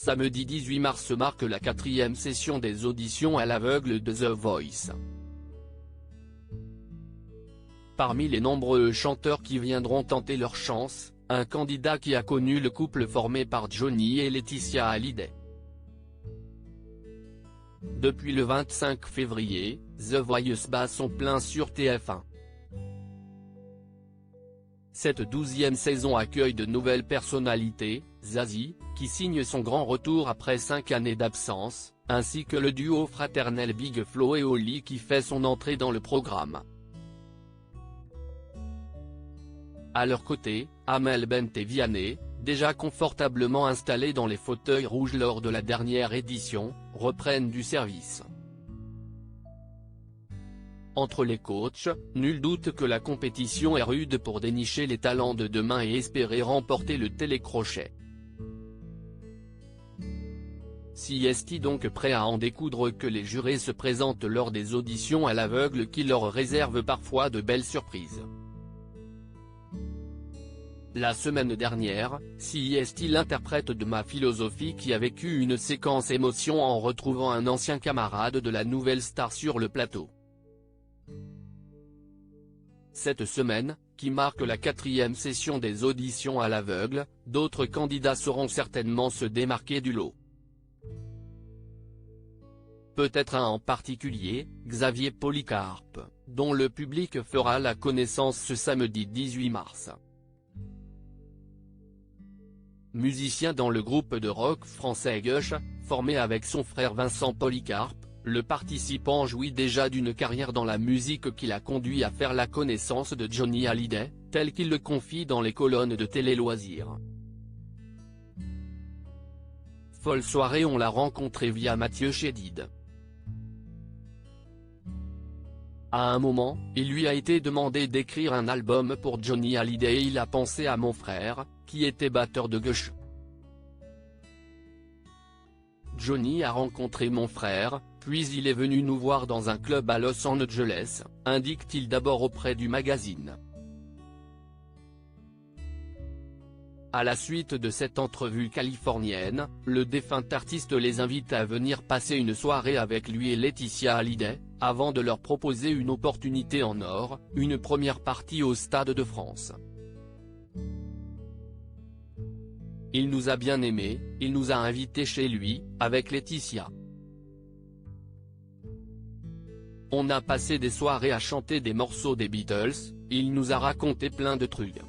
Samedi 18 mars marque la 4e session des auditions à l'aveugle de The Voice. Parmi les nombreux chanteurs qui viendront tenter leur chance, un candidat qui a connu le couple formé par Johnny et Laetitia Hallyday. Depuis le 25 février, The Voice bat son plein sur TF1. Cette 12e saison accueille de nouvelles personnalités, Zazie, qui signe son grand retour après 5 années d'absence, ainsi que le duo fraternel Big Flo et Oli qui fait son entrée dans le programme. À leur côté, Amel Bent et Vianney, déjà confortablement installés dans les fauteuils rouges lors de la dernière édition, reprennent du service. Entre les coachs, nul doute que la compétition est rude pour dénicher les talents de demain et espérer remporter le télécrochet. Si est-il donc prêt à en découdre que les jurés se présentent lors des auditions à l'aveugle qui leur réservent parfois de belles surprises. La semaine dernière, si est-il l'interprète de Ma Philosophie qui a vécu une séquence émotion en retrouvant un ancien camarade de la nouvelle star sur le plateau. Cette semaine, qui marque la 4e session des auditions à l'aveugle, d'autres candidats sauront certainement se démarquer du lot. Peut-être un en particulier, Xavier Polycarpe, dont le public fera la connaissance ce samedi 18 mars. Musicien dans le groupe de rock français Gush, formé avec son frère Vincent Polycarpe, le participant jouit déjà d'une carrière dans la musique qui l'a conduit à faire la connaissance de Johnny Hallyday, tel qu'il le confie dans les colonnes de Télé Loisirs. Folle soirée, on l'a rencontré via Mathieu Chédid. À un moment, il lui a été demandé d'écrire un album pour Johnny Hallyday et il a pensé à mon frère, qui était batteur de Gush. Johnny a rencontré mon frère, puis il est venu nous voir dans un club à Los Angeles, indique-t-il d'abord auprès du magazine. À la suite de cette entrevue californienne, le défunt artiste les invite à venir passer une soirée avec lui et Laetitia Hallyday, avant de leur proposer une opportunité en or, une première partie au Stade de France. Il nous a bien aimés, il nous a invités chez lui, avec Laetitia. On a passé des soirées à chanter des morceaux des Beatles, il nous a raconté plein de trucs.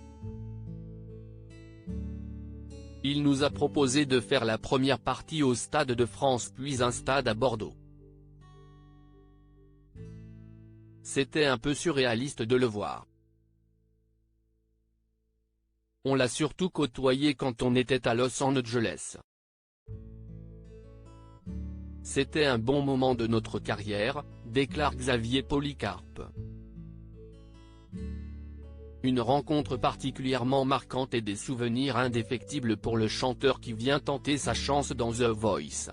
Il nous a proposé de faire la première partie au Stade de France puis un stade à Bordeaux. C'était un peu surréaliste de le voir. On l'a surtout côtoyé quand on était à Los Angeles. C'était un bon moment de notre carrière, déclare Xavier Polycarpe. Une rencontre particulièrement marquante et des souvenirs indéfectibles pour le chanteur qui vient tenter sa chance dans The Voice.